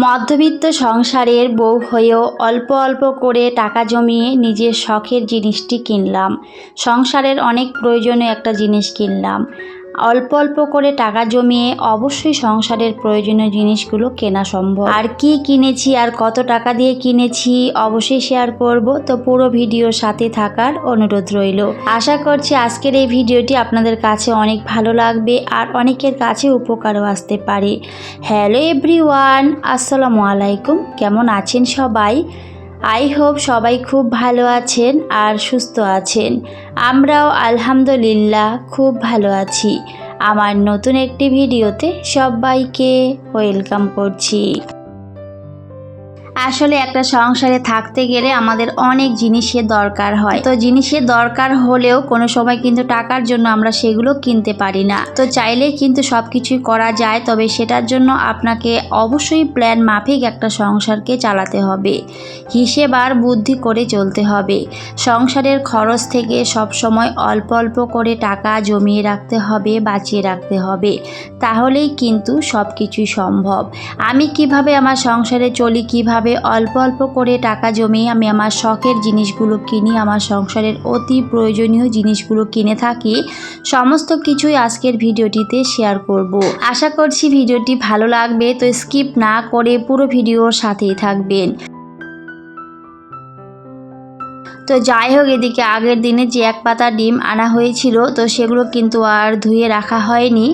মধ্যবিত্ত সংসারের বউ হয়েও অল্প অল্প করে টাকা জমিয়ে নিজের শখের জিনিসটি কিনলাম। সংসারের অনেক প্রয়োজনীয় একটা জিনিস কিনলাম। অল্প অল্প করে টাকা জমিয়ে অবশ্যই সংসারের প্রয়োজনীয় জিনিসগুলো কেনা সম্ভব। আর কি কিনেছি আর কত টাকা দিয়ে কিনেছি অবশ্যই শেয়ার করব, তো পুরো ভিডিওর সাথে থাকার অনুরোধ রইল। আশা করছি আজকের এই ভিডিওটি আপনাদের কাছে অনেক ভালো লাগবে আর অনেকের কাছে উপকারও আসতে পারে। হ্যালো এভরিওয়ান, আসসালামু আলাইকুম। কেমন আছেন সবাই? আই হোপ সবাই খুব ভালো আছেন আর সুস্থ আছেন। আমরাও আলহামদুলিল্লাহ খুব ভালো আছি। আমার নতুন একটি ভিডিওতে সবাইকে ওয়েলকাম করছি। আসলে একটা সংসারে থাকতে গেলে আমাদের অনেক জিনিসের দরকার হয়, তো জিনিসের দরকার হলেও কোনো সময় কিন্তু টাকার জন্য আমরা সেগুলো কিনতে পারি না। তো চাইলেই কিন্তু সব কিছুই করা যায়, তবে সেটার জন্য আপনাকে অবশ্যই প্ল্যান মাফিক একটা সংসারকে চালাতে হবে, হিসেব আর বুদ্ধি করে চলতে হবে। সংসারের খরচ থেকে সব সময় অল্প অল্প করে টাকা জমিয়ে রাখতে হবে, বাঁচিয়ে রাখতে হবে, তাহলেই কিন্তু সব কিছুই সম্ভব। আমি কিভাবে আমার সংসারে চলি, কিভাবে অল্প অল্প করে টাকা জমিয়ে আমি আমার শখের জিনিসগুলো কিনি, আমার সংসারের অতি প্রয়োজনীয় জিনিসগুলো কিনে থাকি, সমস্ত কিছুই আজকের ভিডিওটিতে শেয়ার করব। আশা করছি ভিডিওটি ভালো লাগবে, তো স্কিপ না করে পুরো ভিডিওর সাথেই থাকবেন। তো যাই হোক, এদিকে আগের দিনে যে এক পাতা ডিম আনা হয়েছিল, তো সেগুলো কিন্তু আর ধুয়ে রাখা হয়নি।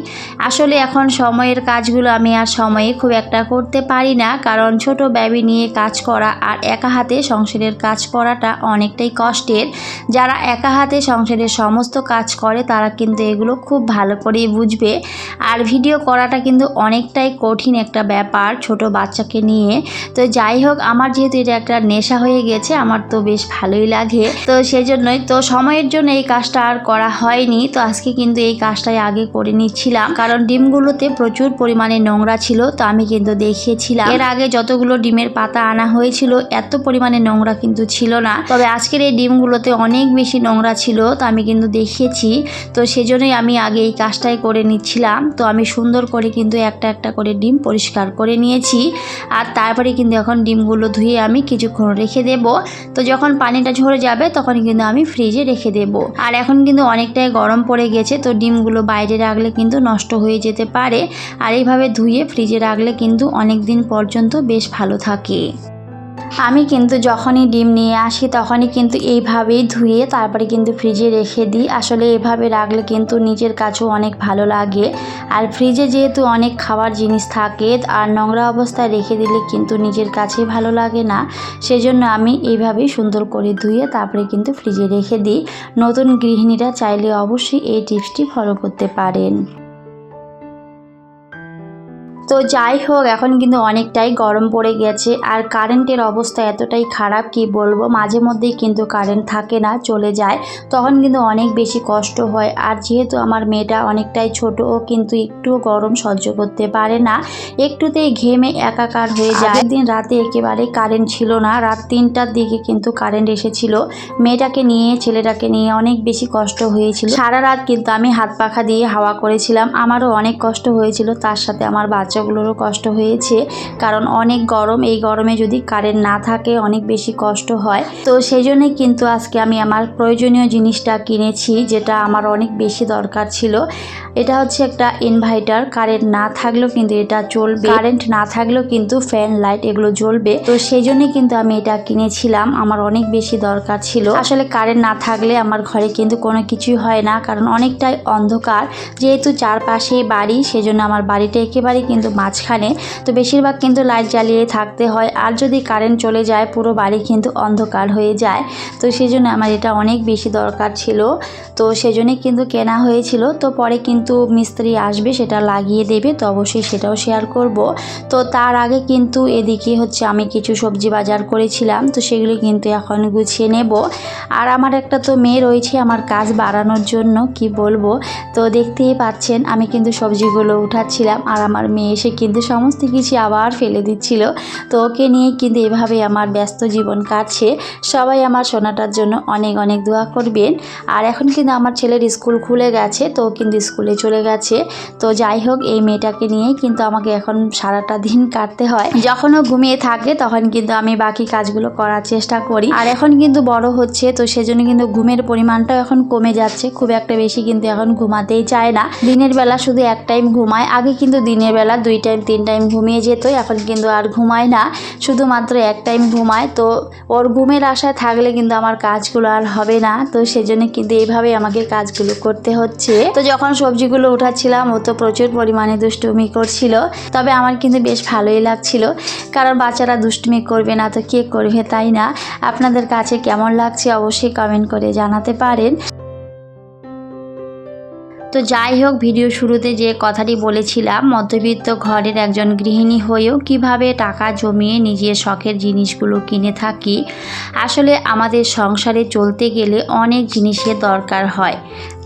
আসলে এখন সময়ের কাজগুলো আমি আর সময়ে খুব একটা করতে পারি না, কারণ ছোট বেবি নিয়ে কাজ করা আর একা হাতে সংসারের কাজ করাটা অনেকটাই কষ্টের। যারা একা হাতে সংসারের সমস্ত কাজ করে তারা কিন্তু এগুলো খুব ভালো করেই বুঝবে। আর ভিডিও করাটা কিন্তু অনেকটাই কঠিন একটা ব্যাপার ছোট বাচ্চাকে নিয়ে। তো যাই হোক, আমার যেহেতু এটা একটা নেশা হয়ে গেছে, আমার তো বেশ ভালোই লাগে, তো সেজন্যই তো সময়ের জন্য এই কাজটা আর করা হয়নি। তো আজকে কিন্তু এই কাজটাই আগে করে নিচ্ছিলাম, কারণ ডিমগুলোতে প্রচুর পরিমাণে নোংরা ছিল। তো আমি কিন্তু দেখিয়েছিলাম এর আগে যতগুলো ডিমের পাতা আনা হয়েছিল এত পরিমাণে নোংরা কিন্তু ছিল না, তবে আজকের এই ডিমগুলোতে অনেক বেশি নোংরা ছিল। তো আমি কিন্তু দেখিয়েছি, তো সেজন্যই আমি আগে এই কাজটাই করে নিচ্ছিলাম। তো আমি সুন্দর করে কিন্তু একটা একটা করে ডিম পরিষ্কার করে নিয়েছি, আর তারপরে কিন্তু এখন ডিমগুলো ধুয়ে আমি কিছুক্ষণ রেখে দেব। তো যখন পানিটা ঝরে যাবে তখন কিন্তু আমি ফ্রিজে রেখে দেব। আর এখন কিন্তু অনেকটাই গরম পড়ে গেছে, তো ডিমগুলো বাইরে রাখলে কিন্তু নষ্ট হয়ে যেতে পারে, আর এইভাবে ধুয়ে ফ্রিজে রাখলে কিন্তু অনেক দিন পর্যন্ত বেশ ভালো থাকে। আমি কিন্তু যখনই ডিম নিয়ে আসি তখনই কিন্তু এইভাবেই ধুয়ে তারপরে কিন্তু ফ্রিজে রেখে দিই। আসলে এভাবে রাখলে কিন্তু নিজের কাছেও অনেক ভালো লাগে, আর ফ্রিজে যেহেতু অনেক খাবার জিনিস থাকে আর নোংরা অবস্থায় রেখে দিলে কিন্তু নিজের কাছেই ভালো লাগে না, সেজন্য আমি এইভাবেই সুন্দর করে ধুয়ে তারপরে কিন্তু ফ্রিজে রেখে দিই। নতুন গৃহিণীরা চাইলে অবশ্যই এই টিপসটি ফলো করতে পারেন। তো যাই হোক, এখন কিন্তু অনেকটাই গরম পড়ে গেছে, আর কারেন্টের অবস্থা এতটাই খারাপ কি বলবো, মাঝে মধ্যেই কিন্তু কারেন্ট থাকে না, চলে যায়, তখন কিন্তু অনেক বেশি কষ্ট হয়। আর যেহেতু আমার মেয়েটা অনেকটাই ছোট, ও কিন্তু একটু গরম সহ্য করতে পারে না, একটুতেই ঘেমে একাকার হয়ে যায়। একদিন রাতে একেবারে কারেন্ট ছিল না, রাত 3টার দিকে কিন্তু কারেন্ট এসেছিল। মেয়েটাকে নিয়ে ছেলেটাকে নিয়ে অনেক বেশি কষ্ট হয়েছিল। সারা রাত কিন্তু আমি হাত পাখা দিয়ে হাওয়া করেছিলাম, আমারও অনেক কষ্ট হয়েছিল, তার সাথে আমার বাচ্চাগুলোরও কষ্ট হয়েছে, কারণ অনেক গরম। এই গরমে যদি কারেন্ট না থাকে অনেক বেশি কষ্ট হয়। তো সেই জন্যই কিন্তু আজকে আমি আমার প্রয়োজনীয় জিনিসটা কিনেছি, যেটা আমার অনেক বেশি দরকার ছিল। এটা হচ্ছে একটা ইনভার্টার, কারেন্ট না থাকলেও কিন্তু এটা চলবে, কারেন্ট না থাকলেও কিন্তু ফ্যান লাইট এগুলো জ্বলবে। তো সেই জন্যই কিন্তু আমি এটা কিনেছিলাম, আমার অনেক বেশি দরকার ছিল। আসলে কারেন্ট না থাকলে আমার ঘরে কিন্তু কোনো কিছুই হয় না, কারণ অনেকটাই অন্ধকার, যেহেতু চারপাশে বাড়ি, সেজন্য আমার বাড়িটা একেবারে কিন্তু মাঝখানে, তো বেশিরভাগ কিন্তু লাইট জ্বালিয়ে থাকতে হয়, আর যদি কারেন্ট চলে যায় পুরো বাড়ি কিন্তু অন্ধকার হয়ে যায়। তো সেজন্য আমার এটা অনেক বেশি দরকার ছিল, তো সেজন্যই কিন্তু কেনা হয়েছিল। তো পরে কিন্তু মিস্ত্রি আসবে, সেটা লাগিয়ে দেবে, তো অবশ্যই সেটাও শেয়ার করব। তো তার আগে কিন্তু এদিকে হচ্ছে আমি কিছু সবজি বাজার করেছিলাম, তো সেগুলো কিন্তু এখন গুছিয়ে নেব। আর আমার একটা তো মেয়ে রয়েছে আমার কাজ বাড়ানোর জন্য, কি বলবো। তো দেখতেই পাচ্ছেন আমি কিন্তু সবজিগুলো উঠাচ্ছিলাম, আর আমার মেয়ে এসে কিন্তু সমস্ত কিছু আবার ফেলে দিচ্ছিল। তো ওকে নিয়ে কিন্তু এভাবে আমার ব্যস্ত জীবন কাটছে। সবাই আমার সোনাটার জন্য অনেক অনেক দোয়া করবেন। আর এখন কিন্তু আমার ছেলের স্কুল খুলে গেছে, তো কিন্তু স্কুলে চলে গেছে। তো যাই হোক, এই মেয়েটাকে নিয়েই কিন্তু আমাকে এখন সারাটা দিন কাটতে হয়। যখন ও ঘুমিয়ে থাকে তখন কিন্তু আমি বাকি কাজগুলো করার চেষ্টা করি। আর এখন কিন্তু বড় হচ্ছে, তো সেজন্য কিন্তু ঘুমের পরিমাণটাও এখন কমে যাচ্ছে। খুব একটা বেশি কিন্তু এখন ঘুমাতেই চায় না। দিনের বেলা শুধু এক টাইম ঘুমায়। আগে কিন্তু দিনের বেলা 2 টাইম 3 টাইম ঘুমিয়ে যেত, এখন কিন্তু আর ঘুমায় না, শুধুমাত্র এক টাইম ঘুমায়। তো ওর ঘুমের আশায় থাকলে কিন্তু আমার কাজগুলো আর হবে না, তো সেজন্য কিন্তু এইভাবে আমাকে কাজগুলো করতে হচ্ছে। তো যখন সবজিগুলো উঠাচ্ছিলাম ও তো প্রচুর পরিমাণে দুষ্টুমি করছিল, তবে আমার কিন্তু বেশ ভালোই লাগছিল, কারণ বাচ্চারা দুষ্টুমি করবে না তো কে করবে, তাই না? আপনাদের কাছে কেমন লাগছে অবশ্যই কমেন্ট করে জানাতে পারেন। তো যাই হোক, ভিডিও শুরুতে যে কথাটি বলেছিলাম, মধ্যবিত্ত ঘরের একজন গৃহিণী হয়েও কিভাবে টাকা জমিয়ে নিজের শখের জিনিসগুলো কিনে থাকি। আসলে আমাদের সংসারে চলতে গেলে অনেক জিনিসের দরকার হয়।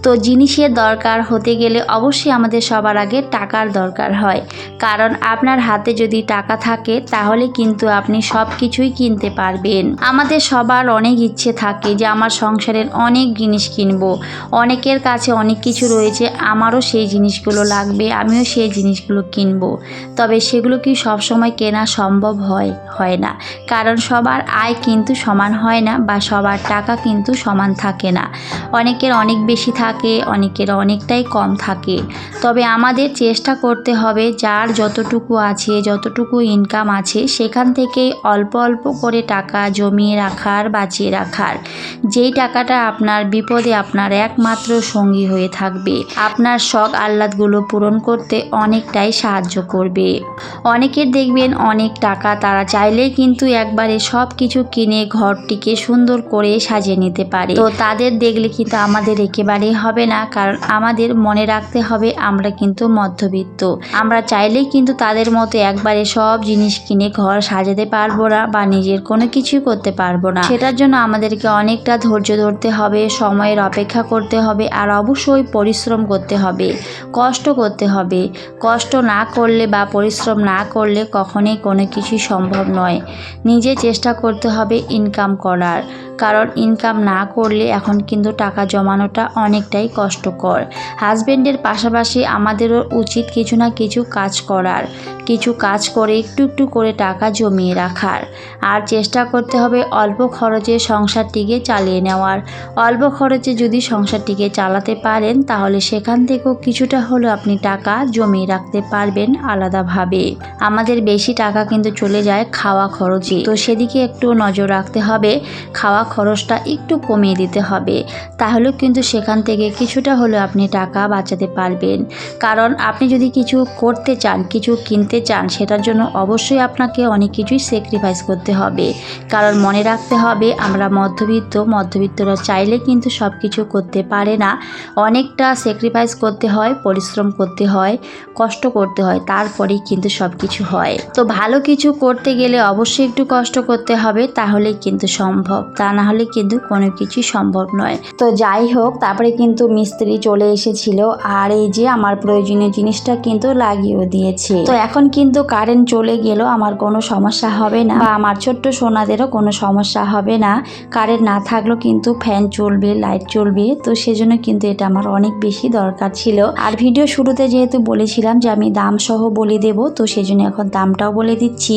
তো জিনিসের দরকার হতে গেলে অবশ্যই আমাদের সবার আগে টাকার দরকার হয়, কারণ আপনার হাতে যদি টাকা থাকে তাহলে কিন্তু আপনি সব কিছুই কিনতে পারবেন। আমাদের সবার অনেক ইচ্ছে থাকে যে আমার সংসারের অনেক জিনিস কিনবো, অনেকের কাছে অনেক কিছু রয়েছে, আমারও সেই জিনিসগুলো লাগবে, আমিও সেই জিনিসগুলো কিনবো। তবে সেগুলো কি সবসময় কেনা সম্ভব হয় না, কারণ সবার আয় কিন্তু সমান হয় না, বা সবার টাকা কিন্তু সমান থাকে না। অনেকের অনেক বেশি থাকে, অনেকের অনেকটাই কম থাকে। তবে আমাদের চেষ্টা করতে হবে যার যতটুকু আছে, যতটুকু ইনকাম আছে, সেখান থেকেই অল্প অল্প করে টাকা জমিয়ে রাখার, বাঁচিয়ে রাখার। যেই টাকাটা আপনার বিপদে আপনার একমাত্র সঙ্গী হয়ে থাকবে, আপনার শখ আহ্লাদগুলো পূরণ করতে অনেকটাই সাহায্য করবে। অনেকের দেখবেন অনেক টাকা, তারা চাইলেই কিন্তু একবারে সব কিছু কিনে ঘরটিকে সুন্দর করে সাজিয়ে নিতে পারে। তো তাদের দেখলে কিন্তু আমাদের একেবারেই হবে না, কারণ আমাদের মনে রাখতে হবে আমরা কিন্তু মধ্যবিত্ত। আমরা চাইলেই কিন্তু তাদের মতো একবারে সব জিনিস কিনে ঘর সাজাতে পারবো না, বা নিজের কোনো কিছুই করতে পারবো না। সেটার জন্য আমাদেরকে অনেকটা ধৈর্য ধরতে হবে, সময়ের অপেক্ষা করতে হবে, আর অবশ্যই পরিশ্রম করতে হবে, কষ্ট করতে হবে। কষ্ট না করলে বা পরিশ্রম না করলে কখনোই কোনো কিছুই সম্ভব নয়। নিজে চেষ্টা করতে হবে ইনকাম করার, কারণ ইনকাম না করলে এখন কিন্তু টাকা জমানোটা অনেকটাই কষ্টকর। হাজবেন্ডের পাশাপাশি আমাদেরও উচিত কিছু না কিছু কাজ করার, কিছু কাজ করে একটু একটু করে টাকা জমিয়ে রাখার। আর চেষ্টা করতে হবে অল্প খরচে সংসারটিকে চালিয়ে নেওয়ার। অল্প খরচে যদি সংসারটিকে চালাতে পারেন, তাহলে সেখান থেকেও কিছুটা হলেও আপনি টাকা জমিয়ে রাখতে পারবেন আলাদাভাবে। আমাদের বেশি টাকা কিন্তু চলে যায় খাওয়া খরচে, তো সেদিকে একটু নজর রাখতে হবে, খাওয়া খরচটা একটু কমিয়ে দিতে হবে, তাহলেও কিন্তু সেখান থেকে কিছুটা হলেও আপনি টাকা বাঁচাতে পারবেন। কারণ আপনি যদি কিছু করতে চান, কিছু কিনতে চান, সেটার জন্য অবশ্যই আপনাকে অনেক কিছুই স্যাক্রিফাইস করতে হবে। কারণ মনে রাখতে হবে আমরা মধ্যবিত্তরা চাইলে কিন্তু সব কিছু করতে পারে না, অনেকটা স্যাক্রিফাইস করতে হয়, পরিশ্রম করতে হয়, কষ্ট করতে হয়, তারপরেই কিন্তু সব কিছু হয়। তো ভালো কিছু করতে গেলে অবশ্যই একটু কষ্ট করতে হবে, তাহলেই কিন্তু সম্ভব, তা না হলে কিন্তু কোনো কিছুই সম্ভব নয়। তো যাই হোক, তারপরে কিন্তু মিস্ত্রি চলে এসেছিল, আর এই যে আমার প্রয়োজনীয় জিনিসটা কিন্তু লাগিয়েও দিয়েছে। তো এখন কিন্তু কারেন্ট চলে গেল, আমার কোনো সমস্যা হবে না, বা আমার ছোট্ট সোনাদেরও কোনো সমস্যা হবে না। কারেন্ট না থাকলেও কিন্তু ফ্যান চলবে, লাইট চলবে, তো সেজন্য কিন্তু এটা আমার অনেক বেশি দরকার ছিল। আর ভিডিও শুরুতে যেহেতু বলেছিলাম যে আমি দাম সহ বলে দেব, তো সেজন্য এখন দামটাও বলে দিচ্ছি।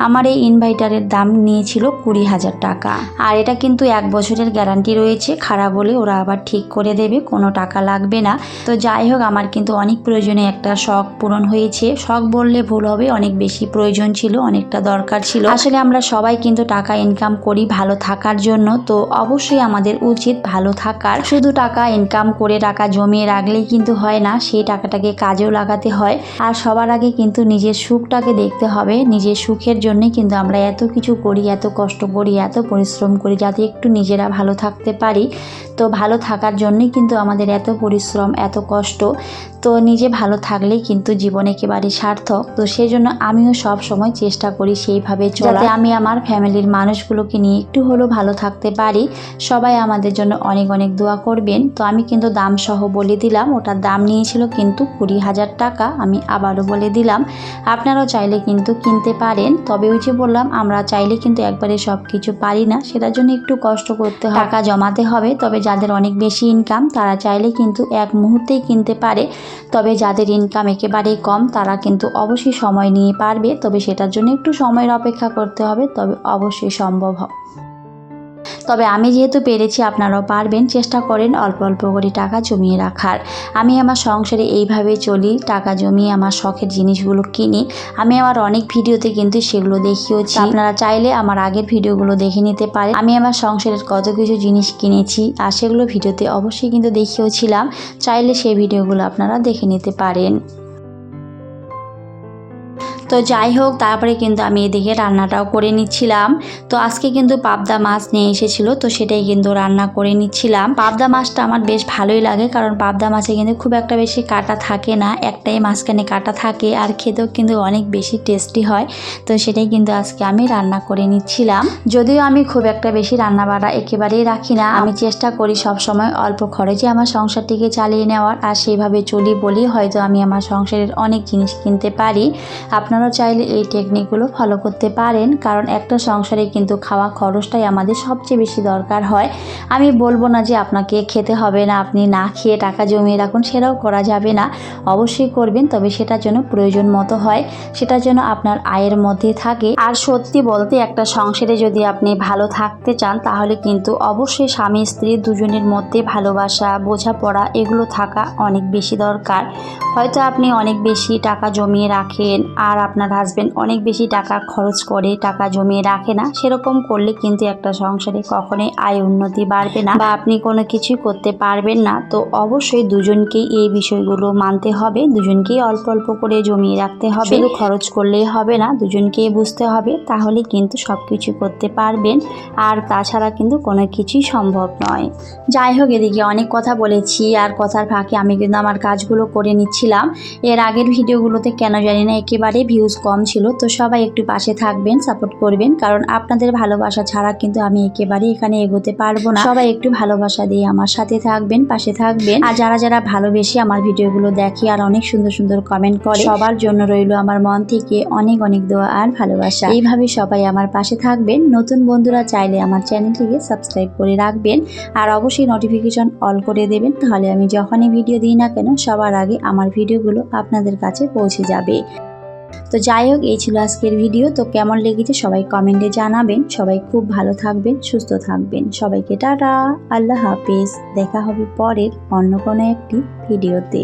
আমার এই ইনভার্টারের দাম নিয়েছিল 20,000 টাকা, আর এটা কিন্তু 1 বছরের গ্যারান্টি রয়েছে, খারাপ হলে ওরা আবার ঠিক করে দেবে, কোনো টাকা লাগবে না। তো যাই হোক, আমার কিন্তু অনেক প্রয়োজনে একটা শখ পূরণ হয়েছে। শখ বললে ভুল হবে, অনেক বেশি প্রয়োজন ছিল, অনেকটা দরকার ছিল। আসলে আমরা সবাই কিন্তু টাকা ইনকাম করি ভালো থাকার জন্য, তো অবশ্যই আমাদের উচিত ভালো থাকার। শুধু টাকা ইনকাম করে টাকা জমিয়ে রাখলেই কিন্তু হয় না, সেই টাকাটাকে কাজেও লাগাতে হয়। আর সবার আগে কিন্তু নিজের সুখটাকে দেখতে হবে। নিজের সুখের জন্যই কিন্তু আমরা এত কিছু করি, এত কষ্ট করি, এত পরিশ্রম করি, যাতে একটু নিজেরা ভালো থাকতে পারি। তো ভালো থাকার জন্যই কিন্তু আমাদের এত পরিশ্রম, এত কষ্ট। তো নিজে ভালো থাকলেই কিন্তু জীবন একেবারে সার্থক। তো সেই জন্য আমিও সব সময় চেষ্টা করি সেইভাবে যাতে আমি আমার ফ্যামিলির মানুষগুলোকে নিয়ে একটু হলেও ভালো থাকতে পারি। সবাই আমাদের জন্য অনেক অনেক দোয়া করবেন। তো আমি কিন্তু দাম সহ বলে দিলাম, ওটার দাম নিয়েছিল কিন্তু 20,000 টাকা। আমি আবারও বলে দিলাম, আপনারাও চাইলে কিন্তু কিনতে পারেন। তবে ওই যে বললাম, আমরা চাইলে কিন্তু একবারে সব কিছু পারি না, সেটার জন্য একটু কষ্ট করতে হবে, টাকা জমাতে হবে। তবে যাদের অনেক বেশি ইনকাম তারা চাইলে কিন্তু এক মুহূর্তেই কিনতে পারে। তবে যাদের ইনকাম একেবারেই কম তারা কিন্তু অবশ্যই সময় নিয়ে পারবে, তবে সেটার জন্য একটু সময়ের অপেক্ষা করতে হবে, তবে অবশ্যই সম্ভব হবে। তবে আমি যেহেতু পেরেছি, আপনারাও পারবেন। চেষ্টা করেন অল্প অল্প করে টাকা জমিয়ে রাখার। আমি আমার সংসারে এইভাবেই চলি, টাকা জমিয়ে আমার শখের জিনিসগুলো কিনি। আমি আমার অনেক ভিডিওতে কিন্তু সেগুলো দেখিয়েছি, আপনারা চাইলে আমার আগের ভিডিওগুলো দেখে নিতে পারেন। আমি আমার সংসারের কত কিছু জিনিস কিনেছি আর সেগুলো ভিডিওতে অবশ্যই কিন্তু দেখিয়েছিলাম, চাইলে সেই ভিডিওগুলো আপনারা দেখে নিতে পারেন। তো যাই হোক, তারপরে কিন্তু আমি এদিকে রান্নাটাও করে নিচ্ছিলাম। তো আজকে কিন্তু পাবদা মাছ নিয়ে এসেছিলো, তো সেটাই কিন্তু রান্না করে নিচ্ছিলাম। পাবদা মাছটা আমার বেশ ভালোই লাগে, কারণ পাবদা মাছে কিন্তু খুব একটা বেশি কাটা থাকে না, একটাই মাঝখানে কাটা থাকে, আর খেতেও কিন্তু অনেক বেশি টেস্টি হয়। তো সেটাই কিন্তু আজকে আমি রান্না করে নিচ্ছিলাম। যদিও আমি খুব একটা বেশি রান্না বাড়া একেবারেই রাখি না, আমি চেষ্টা করি সব সময় অল্প খরচে আমার সংসারটিকে চালিয়ে নেওয়ার, আর সেইভাবে চলি বলি হয়তো আমি আমার সংসারের অনেক জিনিস কিনতে পারি। আপনারাও চাইলে এই টেকনিকগুলো ফলো করতে পারেন, কারণ একটা সংসারে কিন্তু খাওয়া খরচটাই আমাদের সবচেয়ে বেশি দরকার হয়। আমি বলবো না যে আপনাকে খেতে হবে না, আপনি না খেয়ে টাকা জমিয়ে রাখুন, সেটাও করা যাবে না। অবশ্যই করবেন, তবে সেটার জন্য প্রয়োজন মতো হয়, সেটার জন্য আপনার আয়ের মধ্যে থাকে। আর সত্যি বলতে, একটা সংসারে যদি আপনি ভালো থাকতে চান তাহলে কিন্তু অবশ্যই স্বামী স্ত্রী দুজনের মধ্যে ভালোবাসা, বোঝাপড়া এগুলো থাকা অনেক বেশি দরকার। হয়তো আপনি অনেক বেশি টাকা জমিয়ে রাখেন আর আপনার হাজব্যান্ড অনেক বেশি টাকা খরচ করে টাকা জমিয়ে রাখে না, সেরকম করলে কিন্তু একটা সংসারে কখনোই আয় উন্নতি বাড়বে না বা আপনি কোনো কিছুই করতে পারবেন না। তো অবশ্যই দুজনকেই এই বিষয়গুলো মানতে হবে, দুজনকেই অল্প অল্প করে জমিয়ে রাখতে হবে, শুধু খরচ করলেই হবে না, দুজনকেই বুঝতে হবে, তাহলে কিন্তু সব কিছু করতে পারবেন। আর তাছাড়া কিন্তু কোনো কিছুই সম্ভব নয়। যাই হোক, এদিকে অনেক কথা বলেছি, আর কথার ফাঁকে আমি কিন্তু আমার কাজগুলো করে নিচ্ছিলাম। এর আগের ভিডিওগুলোতে কেন জানি না একেবারে ভিউজ কম ছিল। তো সবাই একটু পাশে থাকবেন, সাপোর্ট করবেন, কারণ আপনাদের ভালোবাসা ছাড়া কিন্তু আমি একেবারে এখানে এগোতে পারবো না। সবাই একটু ভালোবাসা দিয়ে আমার সাথে থাকবেন, পাশে থাকবেন। আর যারা যারা ভালোবেসে আমার ভিডিওগুলো দেখে আর অনেক সুন্দর সুন্দর কমেন্ট করে, সবার জন্য রইল আমার মন থেকে অনেক অনেক দোয়া আর ভালোবাসা। এইভাবে সবাই আমার পাশে থাকবেন। নতুন বন্ধুরা চাইলে আমার চ্যানেলটিকে সাবস্ক্রাইব করে রাখবেন, আর অবশ্যই নোটিফিকেশন অল করে দেবেন, তাহলে আমি যখনই ভিডিও দিই না কেন সবার আগে আমার ভিডিওগুলো আপনাদের কাছে পৌঁছে যাবে। তো যাই হোক, এই ছিল আজকের ভিডিও। তো কেমন লেগেছে সবাই কমেন্টে জানাবেন। সবাই খুব ভালো থাকবেন, সুস্থ থাকবেন। সবাইকে টাটা, আল্লাহ হাফেজ। দেখা হবে পরের অন্য কোনো একটি ভিডিওতে।